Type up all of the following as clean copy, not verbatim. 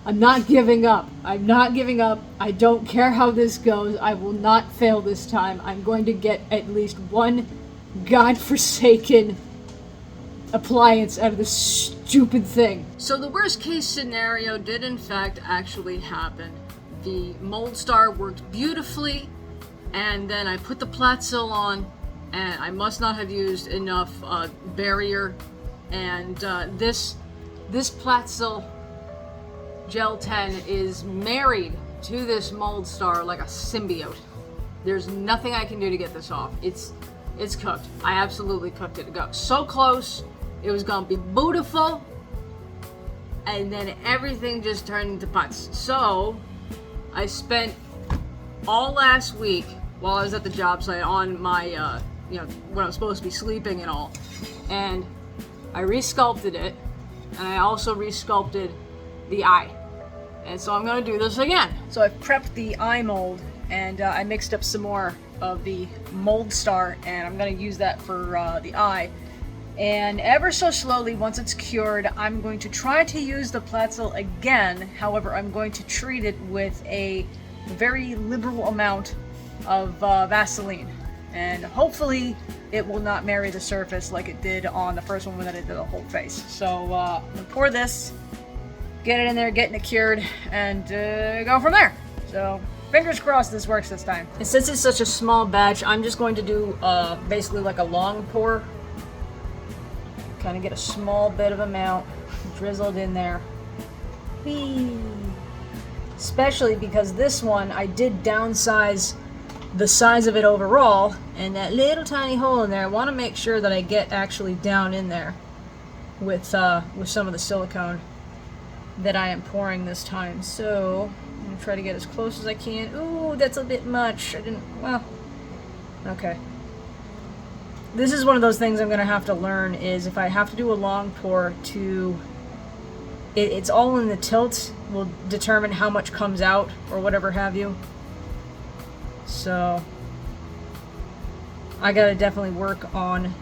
I'm not giving up. I'm not giving up. I don't care how this goes. I will not fail this time. I'm going to get at least one godforsaken appliance out of this stupid thing. So the worst case scenario did in fact actually happen. The mold star worked beautifully, and then I put the Platzil on, and I must not have used enough barrier, and this Platzil Gel 10 is married to this mold star like a symbiote. There's nothing I can do to get this off. It's cooked. I absolutely cooked it. It got so close. It was gonna be beautiful, and then everything just turned into putz. So I spent all last week while I was at the job site on my when I'm supposed to be sleeping and all, and I resculpted it, and I also resculpted the eye. And so I'm gonna do this again. So I've prepped the eye mold, and I mixed up some more of the mold star, and I'm gonna use that for the eye. And ever so slowly, once it's cured, I'm going to try to use the Platzil again. However, I'm going to treat it with a very liberal amount of Vaseline, and hopefully it will not marry the surface like it did on the first one when I did the whole face. So I'm gonna pour this, get it in there, getting it cured, and go from there. So fingers crossed this works this time. And since it's such a small batch, I'm just going to do basically like a long pour. Kind of get a small bit of amount drizzled in there. Whee! Especially because this one, I did downsize the size of it overall, and that little tiny hole in there, I want to make sure that I get actually down in there with some of the silicone that I am pouring this time. So I'm gonna try to get as close as I can. Ooh, that's a bit much. Okay. This is one of those things I'm gonna have to learn, is if I have to do a long pour it's all in the tilt, will determine how much comes out or whatever have you. So I gotta definitely work on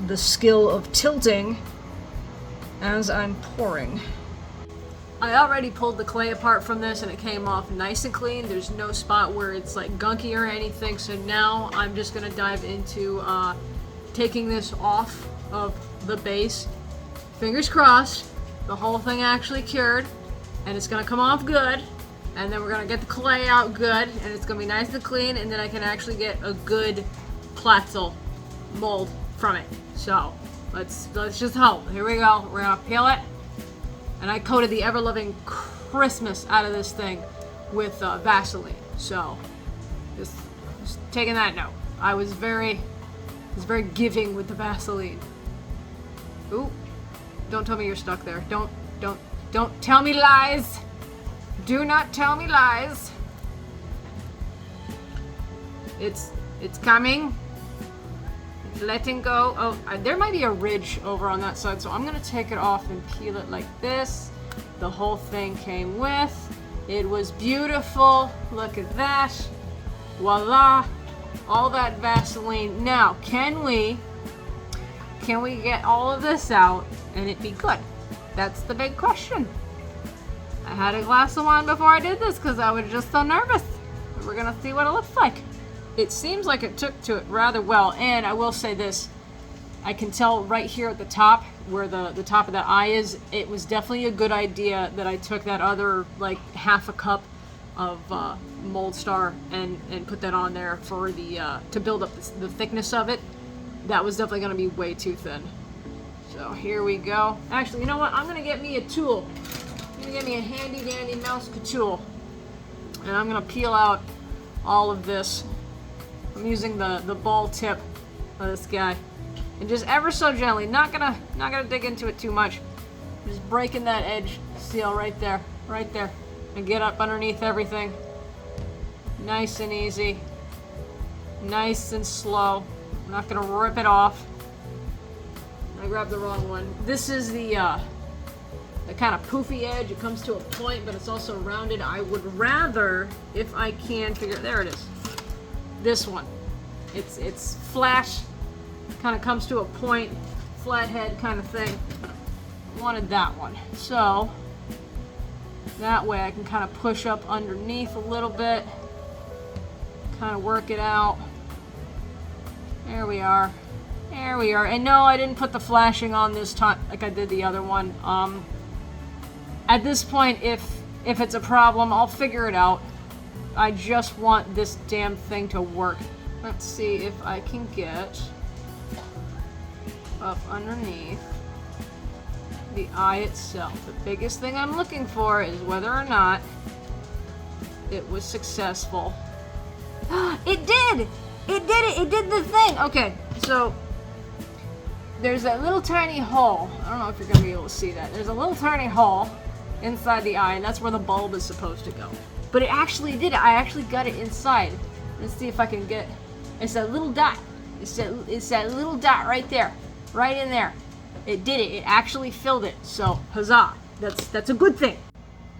the skill of tilting as I'm pouring. I already pulled the clay apart from this, and it came off nice and clean. There's no spot where it's like gunky or anything. So now I'm just gonna dive into taking this off of the base. Fingers crossed, the whole thing actually cured, and it's gonna come off good. And then we're gonna get the clay out good, and it's gonna be nice and clean, and then I can actually get a good Platzil mold from it. So let's just hope. Here we go. We're gonna peel it, and I coated the ever-loving Christmas out of this thing with Vaseline. So just taking that note. I was very giving with the Vaseline. Ooh, don't tell me you're stuck there. Don't tell me lies. Do not tell me lies. It's coming. It's letting go. Oh, there might be a ridge over on that side, so I'm gonna take it off and peel it like this. The whole thing came with. It was beautiful. Look at that. Voila. All that Vaseline. Now, can we get all of this out and it be good? That's the big question. I had a glass of wine before I did this because I was just so nervous. We're gonna see what it looks like. It seems like it took to it rather well, and I will say this, I can tell right here at the top where the top of that eye is, it was definitely a good idea that I took that other like half a cup of mold star and put that on there for the to build up the thickness of it. That was definitely gonna be way too thin. So here we go. Actually, you know what? I'm gonna get me a tool. I'm gonna get me a handy dandy mouse tool, and I'm gonna peel out all of this. I'm using the ball tip of this guy, and just ever so gently, not gonna dig into it too much. Just breaking that edge seal right there, and get up underneath everything. Nice and easy, nice and slow. I'm not gonna rip it off. I grabbed the wrong one. This is the kind of poofy edge. It comes to a point, but it's also rounded. I would rather, if I can figure, there it is. This one. It's flat, kind of comes to a point, flathead kind of thing. I wanted that one. So That way I can kind of push up underneath a little bit, kind of work it out. There we are. There we are. And no, I didn't put the flashing on this time like I did the other one. At this point, if it's a problem, I'll figure it out. I just want this damn thing to work. Let's see if I can get up underneath the eye itself. The biggest thing I'm looking for is whether or not it was successful. It did! It did it! It did the thing! Okay, so there's that little tiny hole. I don't know if you're going to be able to see that. There's a little tiny hole inside the eye, and that's where the bulb is supposed to go. But it actually did it. I actually got it inside. Let's see if I can get... It's that little dot. It's that little dot right there. Right in there. It did it. It actually filled it. So, huzzah. That's a good thing.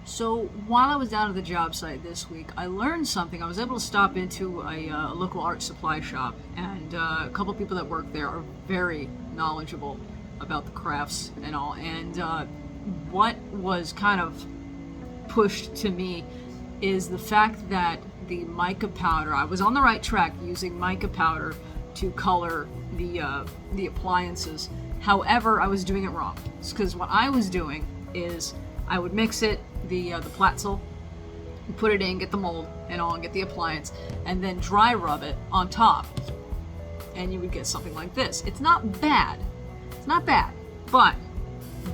So, while I was down at the job site this week, I learned something. I was able to stop into a local art supply shop, and a couple people that work there are very knowledgeable about the crafts and all. And what was kind of pushed to me is the fact that the mica powder, I was on the right track using mica powder to color the appliances. However, I was doing it wrong. It's because what I was doing is I would mix it, the Platzel, put it in, get the mold and all, and get the appliance, and then dry rub it on top. And you would get something like this. It's not bad. It's not bad. But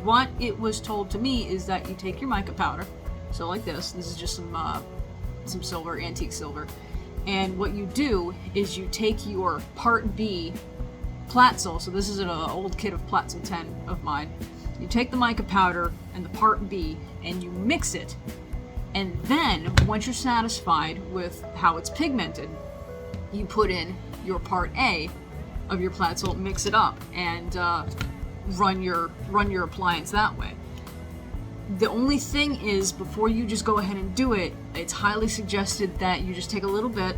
what it was told to me is that you take your mica powder, so like this is just some silver, antique silver, and what you do is you take your Part B Platzel, so this is an old kit of Platzel 10 of mine. You take the mica powder and the Part B and you mix it, and then once you're satisfied with how it's pigmented, you put in your Part A of your Platzel, mix it up, and run your appliance that way. The only thing is, before you just go ahead and do it, it's highly suggested that you just take a little bit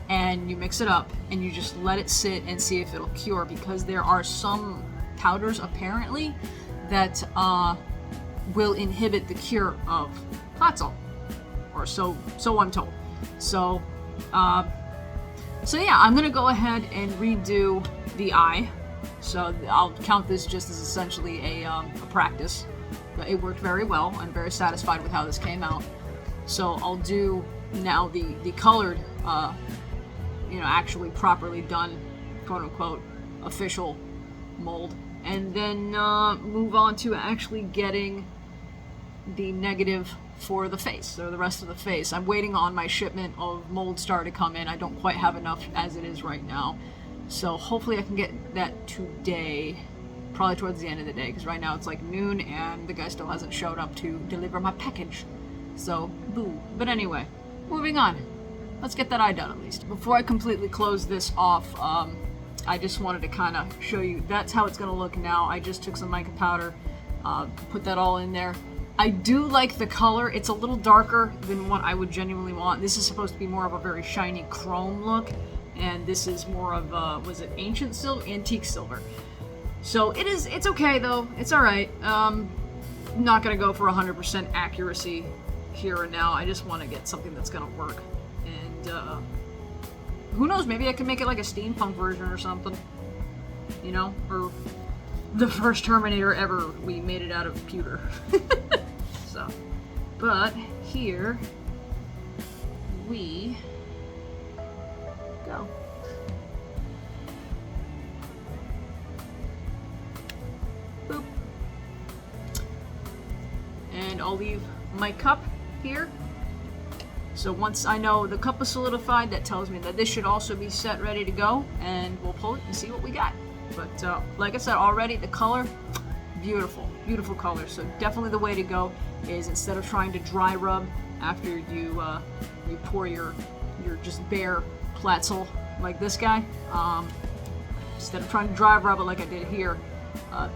and you mix it up and you just let it sit and see if it'll cure, because there are some powders apparently that will inhibit the cure of Platzel, or so I'm told. So yeah, I'm gonna go ahead and redo the eye. So I'll count this just as essentially a practice. It worked very well. I'm very satisfied with how this came out. So I'll do now the colored, actually properly done, quote unquote, official mold, and then move on to actually getting the negative for the face, or the rest of the face. I'm waiting on my shipment of Mold Star to come in. I don't quite have enough as it is right now. So hopefully I can get that today, probably towards the end of the day, because right now it's like noon and the guy still hasn't showed up to deliver my package. So, boo. But anyway, moving on. Let's get that eye done at least. Before I completely close this off, I just wanted to kind of show you, that's how it's going to look now. I just took some mica powder, put that all in there. I do like the color. It's a little darker than what I would genuinely want. This is supposed to be more of a very shiny chrome look, and this is more of was it ancient silver? Antique silver. So it's okay though. It's alright. I'm not gonna go for 100% accuracy here and now. I just want to get something that's gonna work. And who knows, maybe I can make it like a steampunk version or something. You know? Or the first Terminator ever, we made it out of pewter. So, but here we go. Boop. And I'll leave my cup here. So once I know the cup is solidified, that tells me that this should also be set ready to go, and we'll pull it and see what we got. But like I said already, the color, beautiful, beautiful color. So definitely the way to go is, instead of trying to dry rub after you pour your just bare Platzel like this guy, instead of trying to dry rub it like I did here,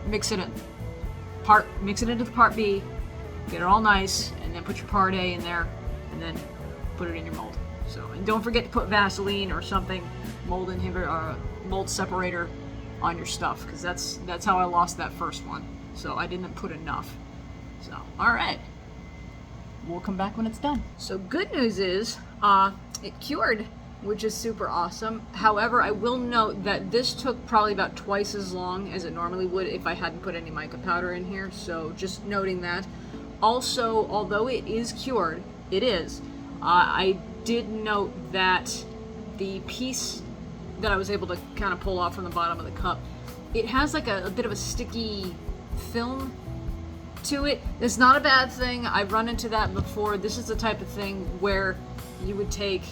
mix it into the Part B, get it all nice, and then put your Part A in there, and then put it in your mold. So, and don't forget to put Vaseline or something, mold inhibitor or mold separator on your stuff, because that's how I lost that first one. So I didn't put enough. So, all right. we'll come back when it's done. So good news is, it cured, which is super awesome. However, I will note that this took probably about twice as long as it normally would if I hadn't put any mica powder in here, so just noting that. Also, although it is cured, I did note that the piece that I was able to kind of pull off from the bottom of the cup, it has like a bit of a sticky film to it. It's not a bad thing. I've run into that before. This is the type of thing where you would take...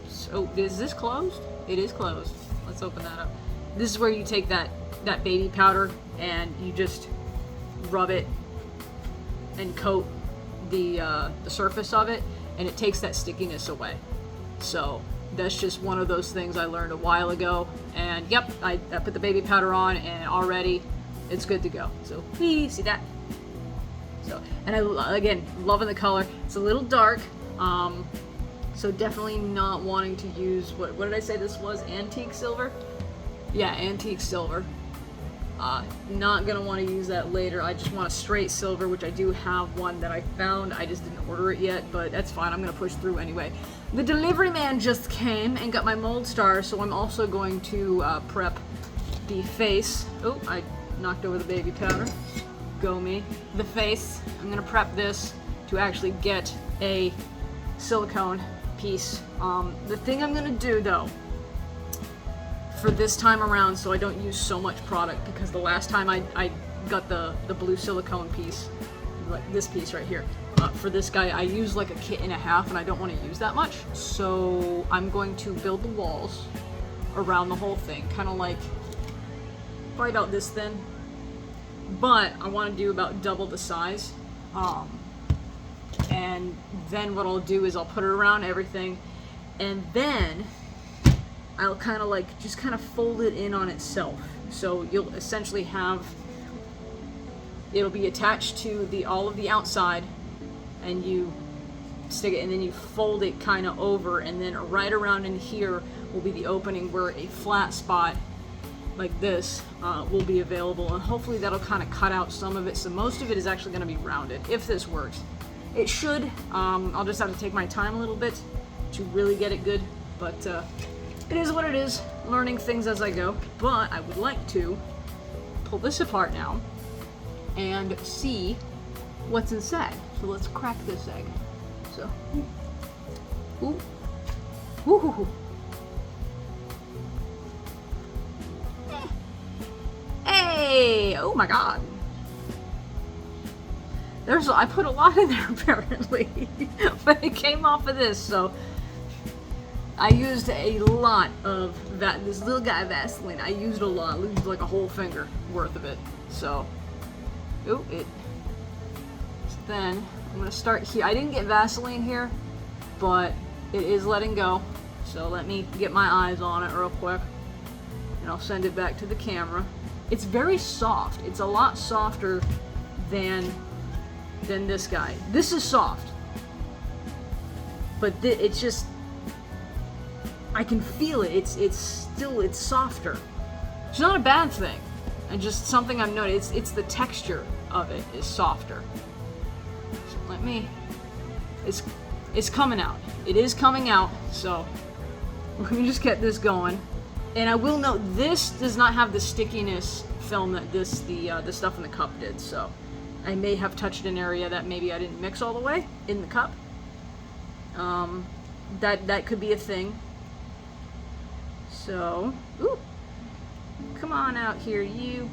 So, is this closed? It is closed. Let's open that up. This is where you take that baby powder and you just rub it and coat the surface of it, and it takes that stickiness away. So that's just one of those things I learned a while ago, and yep, I put the baby powder on and already it's good to go. So see that? So, and again, loving the color. It's a little dark, so definitely not wanting to use, what did I say this was? Antique silver? Yeah, antique silver. Not gonna want to use that later. I just want a straight silver, which I do have one that I found. I just didn't order it yet, but that's fine. I'm gonna push through anyway. The delivery man just came and got my mold star, so I'm also going to prep the face. Oh, I knocked over the baby powder. Go me. The face. I'm gonna prep this to actually get a silicone piece. The thing I'm gonna do though, for this time around, so I don't use so much product, because the last time I got the blue silicone piece, like this piece right here, for this guy I used like a kit and a half, and I don't want to use that much, so I'm going to build the walls around the whole thing, kind of like probably about this thin, but I want to do about double the size, and then what I'll do is I'll put it around everything, and then I'll kind of like just kind of fold it in on itself. So you'll essentially have, it'll be attached to all of the outside, and you stick it, and then you fold it kind of over, and then right around in here will be the opening where a flat spot like this will be available, and hopefully that'll kind of cut out some of it. So most of it is actually going to be rounded, if this works. It should. I'll just have to take my time a little bit to really get it good, but it is what it is, learning things as I go. But I would like to pull this apart now and see what's inside. So let's crack this egg. So, ooh, ooh, hey, oh my God. I put a lot in there apparently, but it came off of this, so I used a lot of that. This little guy Vaseline, I used a lot. I used like a whole finger worth of it. So, so then I'm gonna start here. I didn't get Vaseline here, but it is letting go. So let me get my eyes on it real quick, and I'll send it back to the camera. It's very soft. It's a lot softer than this guy. This is soft, but it's just, I can feel it. It's softer. It's not a bad thing. And just something I've noticed. It's the texture of it is softer. So let me. It's coming out. It is coming out. So we're gonna just get this going. And I will note, this does not have the stickiness film that the stuff in the cup did. So I may have touched an area that maybe I didn't mix all the way in the cup. That could be a thing. So, ooh, come on out here, you.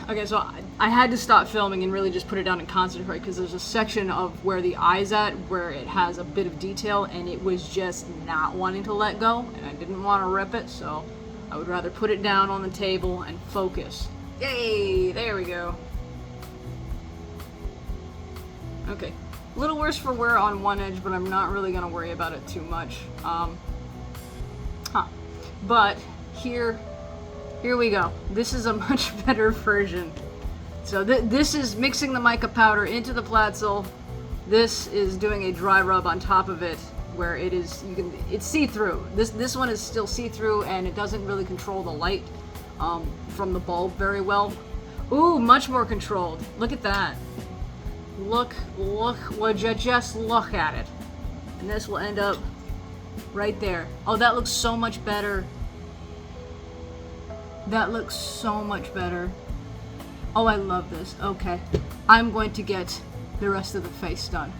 Okay, so I had to stop filming and really just put it down and concentrate, because there's a section of where the eye's at where it has a bit of detail, and it was just not wanting to let go, and I didn't want to rip it, so I would rather put it down on the table and focus. Yay, there we go. Okay, a little worse for wear on one edge, but I'm not really going to worry about it too much. But here we go. This is a much better version. So this is mixing the mica powder into the Platzel. This is doing a dry rub on top of it, where it's see-through. This one is still see-through, and it doesn't really control the light from the bulb very well. Ooh, much more controlled. Look at that. Look, would you just look at it? And this will end up right there. Oh, that looks so much better. That looks so much better. Oh, I love this. Okay. I'm going to get the rest of the face done.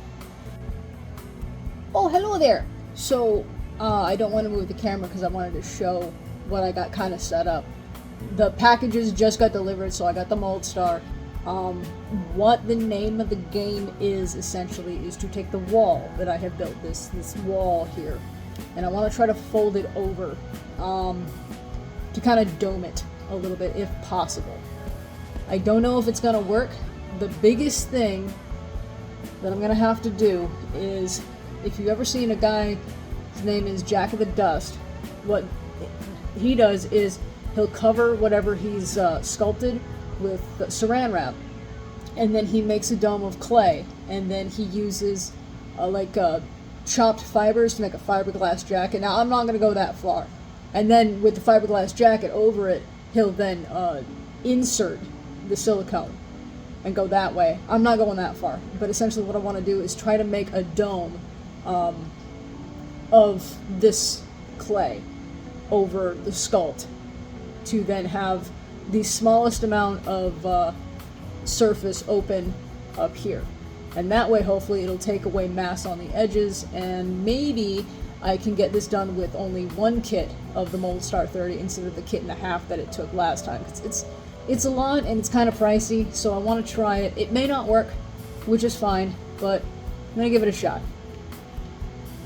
Oh, hello there. So, I don't want to move the camera because I wanted to show what I got kind of set up. The packages just got delivered, so I got the mold star. What the name of the game is, essentially, is to take the wall that I have built, this wall here, and I want to try to fold it over, to kind of dome it a little bit, if possible. I don't know if it's going to work. The biggest thing that I'm going to have to do is, if you've ever seen a guy, his name is Jack of the Dust, what he does is he'll cover whatever he's sculpted with saran wrap, and then he makes a dome of clay, and then he uses chopped fibers to make a fiberglass jacket. Now, I'm not going to go that far. And then with the fiberglass jacket over it, he'll then insert the silicone and go that way. I'm not going that far, but essentially what I want to do is try to make a dome of this clay over the sculpt to then have the smallest amount of surface open up here. And that way, hopefully, it'll take away mass on the edges, and maybe I can get this done with only one kit of the Mold Star 30 instead of the kit and a half that it took last time. It's a lot, and it's kind of pricey, so I want to try it. It may not work, which is fine, but I'm going to give it a shot.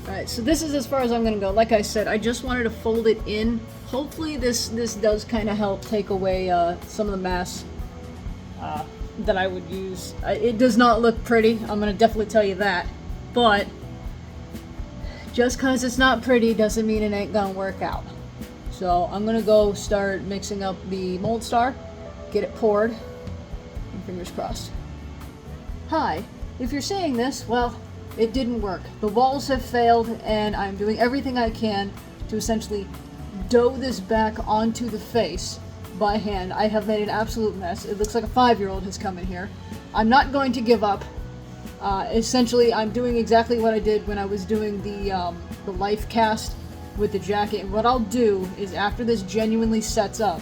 Alright, so this is as far as I'm going to go. Like I said, I just wanted to fold it in. Hopefully this does kind of help take away some of the mass that I would use. It does not look pretty, I'm going to definitely tell you that, but just because it's not pretty doesn't mean it ain't going to work out. So I'm going to go start mixing up the Mold Star, get it poured, and fingers crossed. Hi, if you're saying this, well, it didn't work. The walls have failed, and I'm doing everything I can to essentially dough this back onto the face by hand. I have made an absolute mess. It looks like a 5-year-old has come in here. I'm not going to give up. Essentially, I'm doing exactly what I did when I was doing the life cast with the jacket. And what I'll do is, after this genuinely sets up,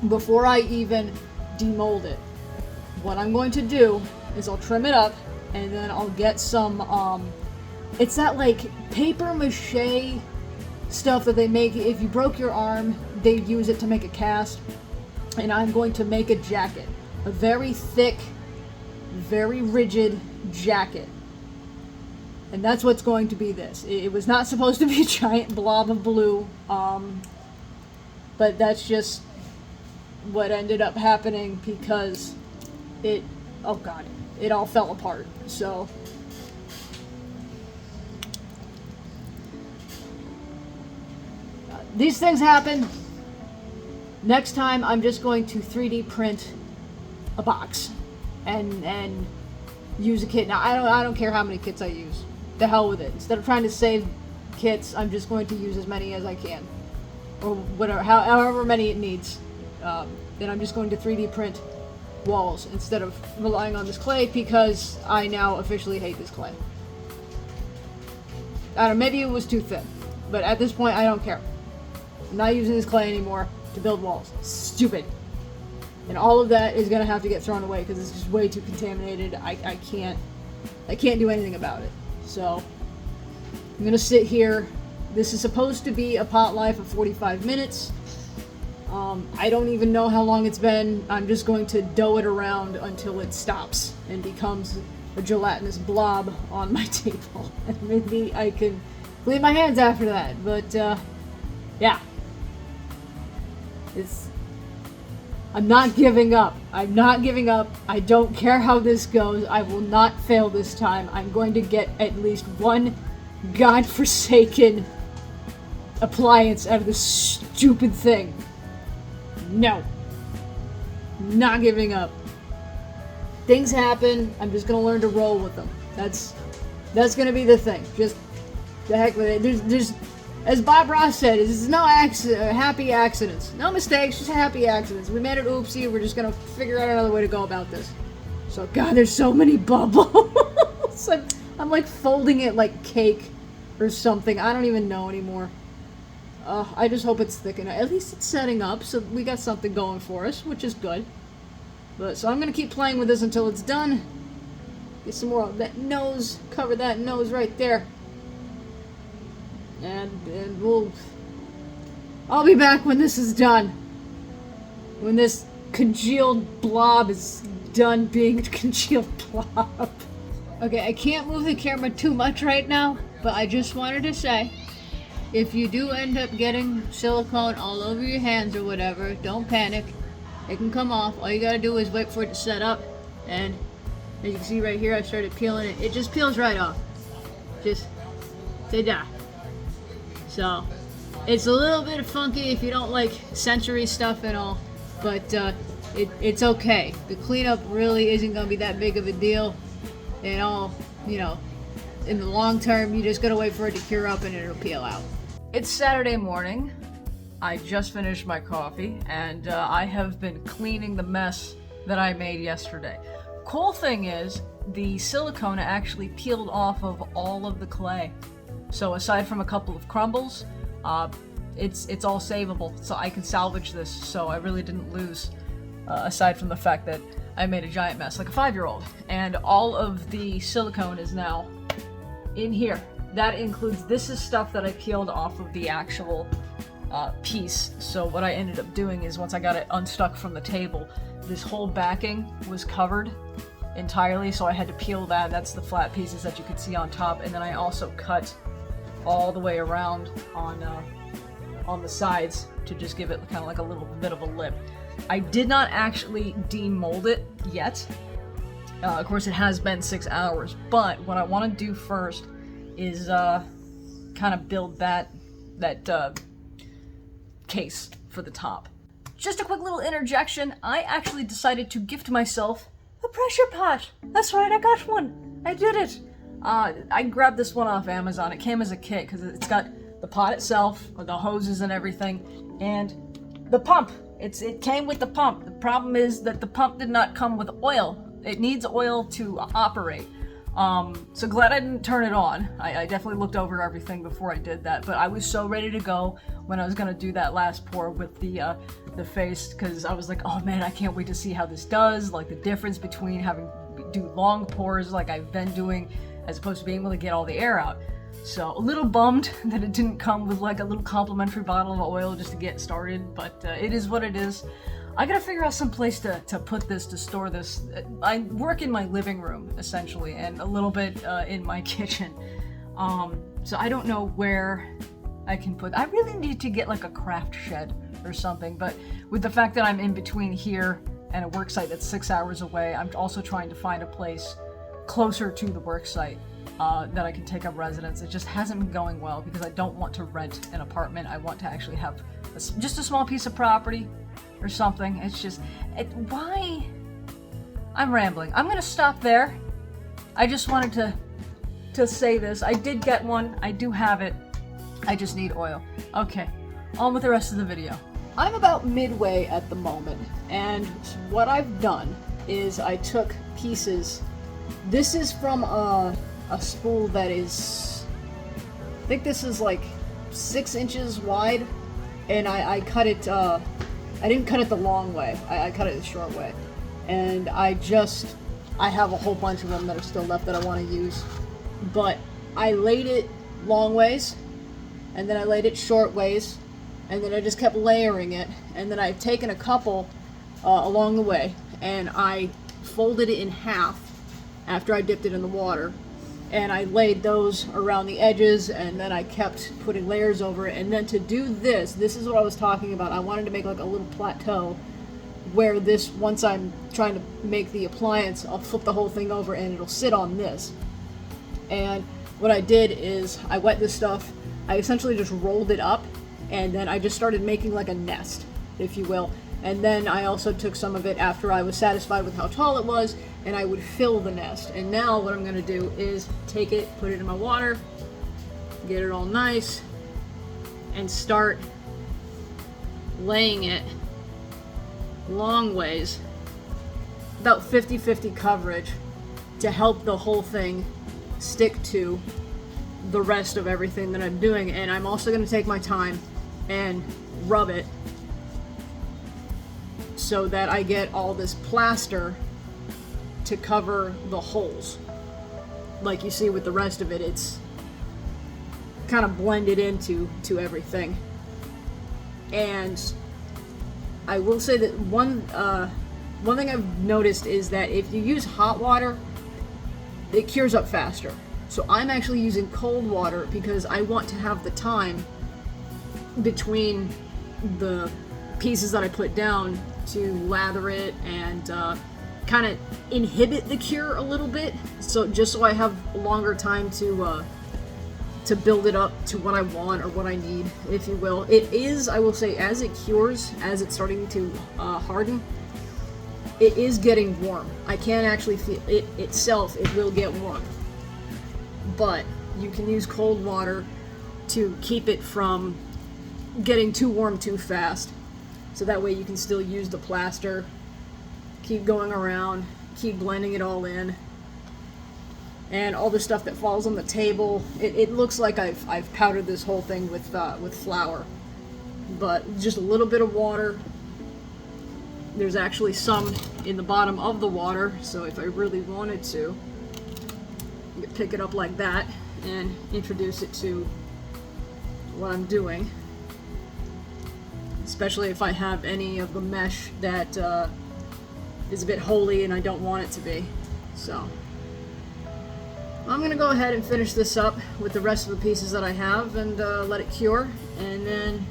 before I even demold it, what I'm going to do is I'll trim it up, and then I'll get some, it's that like paper mache stuff that they make. If you broke your arm, they use it to make a cast, and I'm going to make a jacket. A very thick, very rigid jacket. And that's what's going to be this. It was not supposed to be a giant blob of blue, but that's just what ended up happening because it, oh god, it all fell apart. So these things happen. Next time I'm just going to 3D print a box and use a kit. Now I don't care how many kits I use. The hell with it. Instead of trying to save kits, I'm just going to use as many as I can, or whatever, however many it needs. Then I'm just going to 3D print walls instead of relying on this clay, because I now officially hate this clay. I don't know, maybe it was too thin, but at this point I don't care. I'm not using this clay anymore to build walls. Stupid. And all of that is gonna have to get thrown away because it's just way too contaminated. I can't do anything about it. So I'm gonna sit here. This is supposed to be a pot life of 45 minutes. I don't even know how long it's been. I'm just going to dough it around until it stops and becomes a gelatinous blob on my table. And maybe I can clean my hands after that. But yeah. I'm not giving up. I'm not giving up. I don't care how this goes. I will not fail this time. I'm going to get at least one godforsaken appliance out of this stupid thing. No. Not giving up. Things happen. I'm just gonna learn to roll with them. That's gonna be the thing. Just the heck with it. There's as Bob Ross said, there's no happy accidents. No mistakes, just happy accidents. We made an oopsie. We're just gonna figure out another way to go about this. So, God, there's so many bubbles. I'm like folding it like cake or something. I don't even know anymore. I just hope it's thick enough. At least it's setting up, so we got something going for us, which is good. But so I'm gonna keep playing with this until it's done. Get some more of that nose. Cover that nose right there. And I'll be back when this is done. When this congealed blob is done being a congealed blob. Okay, I can't move the camera too much right now, but I just wanted to say, if you do end up getting silicone all over your hands or whatever, don't panic. It can come off. All you gotta do is wait for it to set up, and as you can see right here, I started peeling it. It just peels right off. Just, ta-da. So, it's a little bit funky if you don't like sensory stuff and all, but it's okay. The cleanup really isn't gonna be that big of a deal. And all, you know, in the long term, you just gotta wait for it to cure up and it'll peel out. It's Saturday morning. I just finished my coffee, and I have been cleaning the mess that I made yesterday. Cool thing is, the silicone actually peeled off of all of the clay. So aside from a couple of crumbles, it's all savable, so I can salvage this, so I really didn't lose, aside from the fact that I made a giant mess, like a 5-year-old. And all of the silicone is now in here. That includes, this is stuff that I peeled off of the actual piece. So what I ended up doing is, once I got it unstuck from the table, this whole backing was covered entirely, so I had to peel that. That's the flat pieces that you could see on top, and then I also cut all the way around on the sides to just give it kind of like a little bit of a lip. I did not actually demold it yet. Of course, it has been 6 hours, but what I want to do first is kind of build that case for the top. Just a quick little interjection. I actually decided to gift myself a pressure pot. That's right, I got one. I did it. I grabbed this one off Amazon. It came as a kit because it's got the pot itself, the hoses and everything, and the pump. It came with the pump. The problem is that the pump did not come with oil. It needs oil to operate. So glad I didn't turn it on. I definitely looked over everything before I did that, but I was so ready to go when I was gonna do that last pour with the face, because I was like, oh man, I can't wait to see how this does, like the difference between having do long pours like I've been doing as opposed to being able to get all the air out. So a little bummed that it didn't come with like a little complimentary bottle of oil just to get started, but it is what it is. I gotta figure out some place to put this, to store this. I work in my living room, essentially, and a little bit in my kitchen. So I don't know where I can put. I really need to get like a craft shed or something, but with the fact that I'm in between here and a work site that's 6 hours away, I'm also trying to find a place closer to the work site that I can take up residence. It just hasn't been going well because I don't want to rent an apartment. I want to actually have just a small piece of property or something. It's just, why? I'm rambling. I'm gonna stop there. I just wanted to say this. I did get one. I do have it. I just need oil. Okay, on with the rest of the video. I'm about midway at the moment, and what I've done is I took pieces. This is from a spool that is, I think this is like 6 inches wide, and I cut it, I didn't cut it the long way, I cut it the short way, and I have a whole bunch of them that are still left that I want to use, but I laid it long ways, and then I laid it short ways, and then I just kept layering it, and then I've taken a couple along the way, and I folded it in half after I dipped it in the water, and I laid those around the edges, and then I kept putting layers over it. And then to do this is what I was talking about. I wanted to make like a little plateau where this, once I'm trying to make the appliance, I'll flip the whole thing over and it'll sit on this. And what I did is I wet this stuff, I essentially just rolled it up, and then I just started making like a nest, if you will. And then I also took some of it after I was satisfied with how tall it was, and I would fill the nest. And now what I'm gonna do is take it, put it in my water, get it all nice, and start laying it long ways about 50-50 coverage to help the whole thing stick to the rest of everything that I'm doing. And I'm also going to take my time and rub it so that I get all this plaster to cover the holes. Like you see with the rest of it, it's kind of blended into everything. And I will say that one thing I've noticed is that if you use hot water, it cures up faster. So I'm actually using cold water because I want to have the time between the pieces that I put down to lather it and kind of inhibit the cure a little bit. So just so I have a longer time to build it up to what I want or what I need, if you will. It is, I will say, as it cures, as it's starting to harden, it is getting warm. I can actually feel it itself, it will get warm. But you can use cold water to keep it from getting too warm too fast. So that way you can still use the plaster, keep going around, keep blending it all in. And all the stuff that falls on the table, it looks like I've powdered this whole thing with flour. But just a little bit of water. There's actually some in the bottom of the water, so if I really wanted to, I could pick it up like that and introduce it to what I'm doing. Especially if I have any of the mesh that is a bit holy and I don't want it to be. So I'm going to go ahead and finish this up with the rest of the pieces that I have and let it cure, and then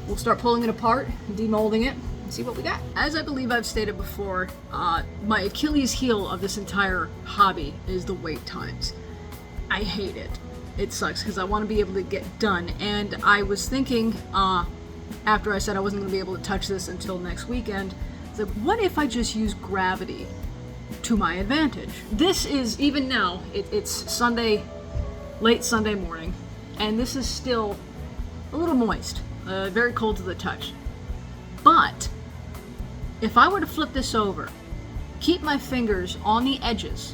we'll start pulling it apart, demolding it, and see what we got. As I believe I've stated before, my Achilles heel of this entire hobby is the wait times. I hate it. It sucks because I want to be able to get done, and I was thinking, after I said I wasn't going to be able to touch this until next weekend, it's like, what if I just use gravity to my advantage? This is, even now, it's Sunday, late Sunday morning, and this is still a little moist, very cold to the touch. But if I were to flip this over, keep my fingers on the edges,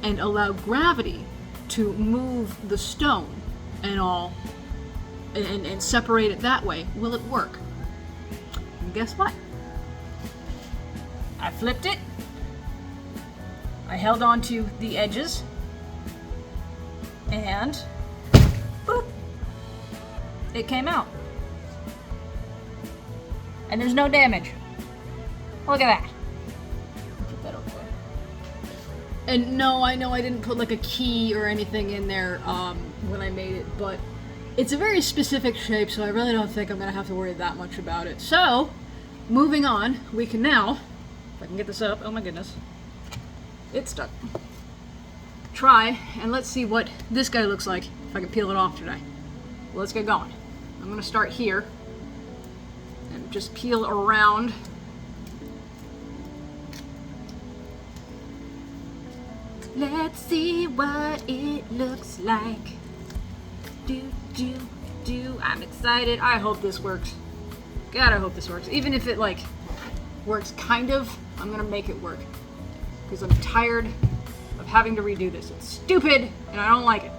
and allow gravity to move the stone and all, and separate it that way, will it work? And guess what? I flipped it. I held on to the edges, and boop, it came out. And there's no damage. Look at that. Put that over there. And no, I know I didn't put like a key or anything in there when I made it, but it's a very specific shape, so I really don't think I'm going to have to worry that much about it. So, moving on, we can now, if I can get this up, oh my goodness. It's stuck. Try, and let's see what this guy looks like if I can peel it off today. Well, let's get going. I'm going to start here and just peel around. Let's see what it looks like. I'm excited. I hope this works. God, I hope this works. Even if it like works kind of, I'm going to make it work. Because I'm tired of having to redo this. It's stupid, and I don't like it.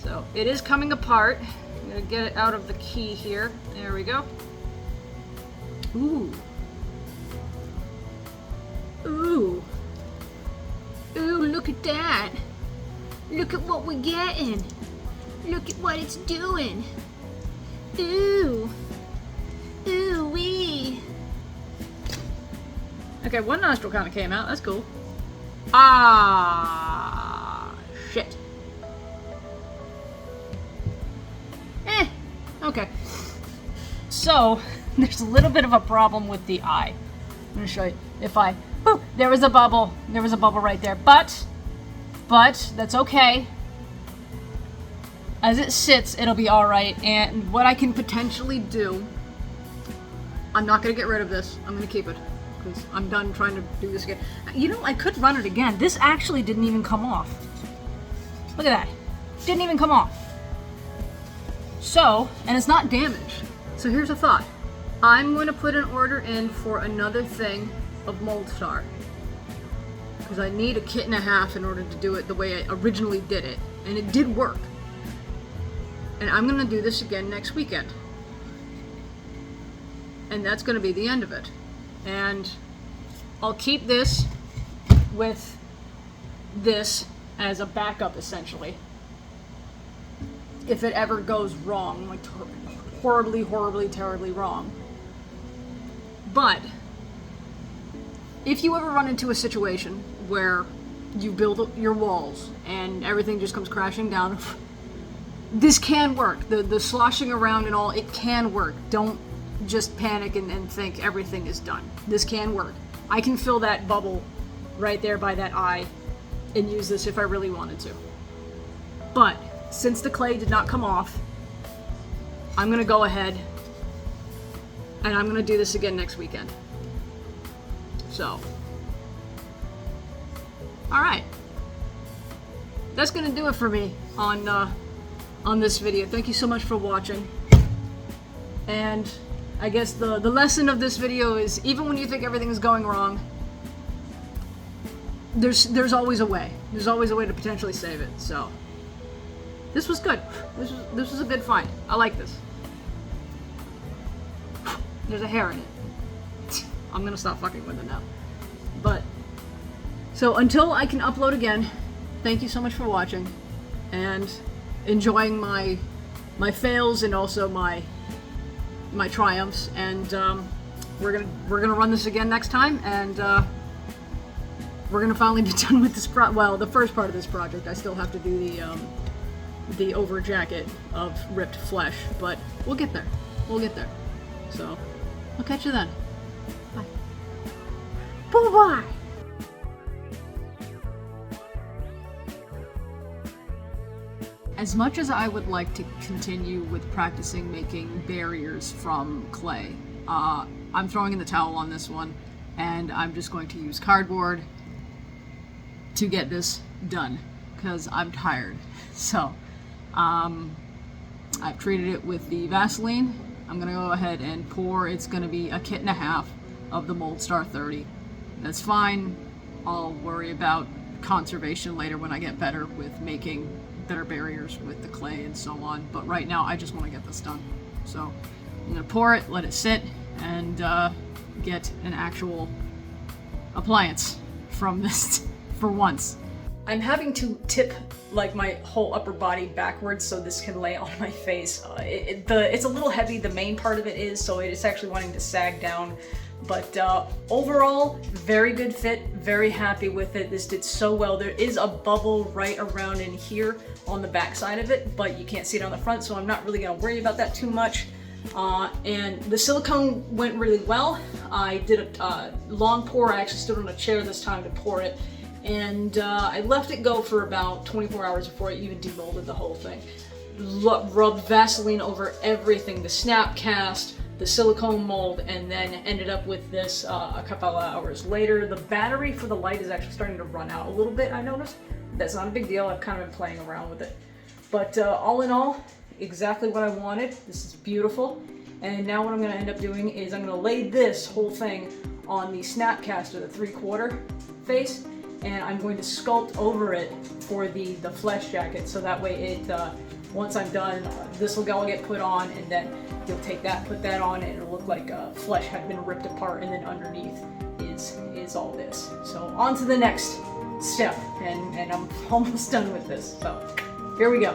So, it is coming apart. I'm going to get it out of the key here. There we go. Ooh. Ooh. Ooh, look at that. Look at what we're getting. Look at what it's doing. Ooh. Ooh-wee. Okay, one nostril kind of came out. That's cool. Ah, shit. Okay. So, there's a little bit of a problem with the eye. I'm going to show you. If I... Boop, there was a bubble. There was a bubble right there. But, that's okay. As it sits, it'll be alright. And what I can potentially do... I'm not going to get rid of this. I'm going to keep it. Because I'm done trying to do this again. You know, I could run it again. This actually didn't even come off. Look at that. Didn't even come off. So, and it's not damaged. So here's a thought. I'm going to put an order in for another thing of Mold Star. Because I need a kit and a half in order to do it the way I originally did it. And it did work. And I'm going to do this again next weekend. And that's going to be the end of it. And I'll keep this with this as a backup, essentially. If it ever goes wrong, like horribly, terribly wrong. But if you ever run into a situation where you build your walls and everything just comes crashing down, this can work. The sloshing around and all, it can work. Don't just panic and think everything is done. This can work. I can fill that bubble right there by that eye and use this if I really wanted to. But since the clay did not come off, I'm gonna go ahead and I'm gonna do this again next weekend. So, alright. That's gonna do it for me on this video. Thank you so much for watching. And I guess the lesson of this video is, even when you think everything is going wrong, there's always a way. There's always a way to potentially save it. So this was good. This was a good find. I like this. There's a hair in it. I'm gonna stop fucking with it now. But so until I can upload again, thank you so much for watching and enjoying my fails and also my triumphs. And we're gonna run this again next time, and we're gonna finally be done with this the first part of this project. I still have to do the over jacket of ripped flesh, but we'll get there. We'll get there. So I'll catch you then. Bye. Bye-bye. As much as I would like to continue with practicing making barriers from clay, I'm throwing in the towel on this one, and I'm just going to use cardboard to get this done, because I'm tired. So, I've treated it with the Vaseline. I'm gonna go ahead and pour. It's gonna be a kit and a half of the Mold Star 30. That's fine. I'll worry about conservation later when I get better with making better barriers with the clay and so on. But right now, I just want to get this done. So I'm gonna pour it, let it sit, and get an actual appliance from this for once. I'm having to tip like my whole upper body backwards so this can lay on my face. It's a little heavy, the main part of it is, so it's actually wanting to sag down. But overall, very good fit, very happy with it. This did so well. There is a bubble right around in here on the back side of it, but you can't see it on the front, so I'm not really gonna worry about that too much. And the silicone went really well. I did a long pour. I actually stood on a chair this time to pour it. And I left it go for about 24 hours before I even demolded the whole thing. Rubbed Vaseline over everything, the snap cast, the silicone mold, and then ended up with this a couple of hours later. The battery for the light is actually starting to run out a little bit, I noticed. That's not a big deal. I've kind of been playing around with it. But all in all, exactly what I wanted. This is beautiful. And now what I'm gonna end up doing is I'm gonna lay this whole thing on the snapcaster, the 3/4 face, and I'm going to sculpt over it for the flesh jacket, so that way it, once I'm done, this will all get put on, and then you'll take that, put that on, and it'll look like flesh had been ripped apart, and then underneath is all this. So on to the next step, and I'm almost done with this, so here we go.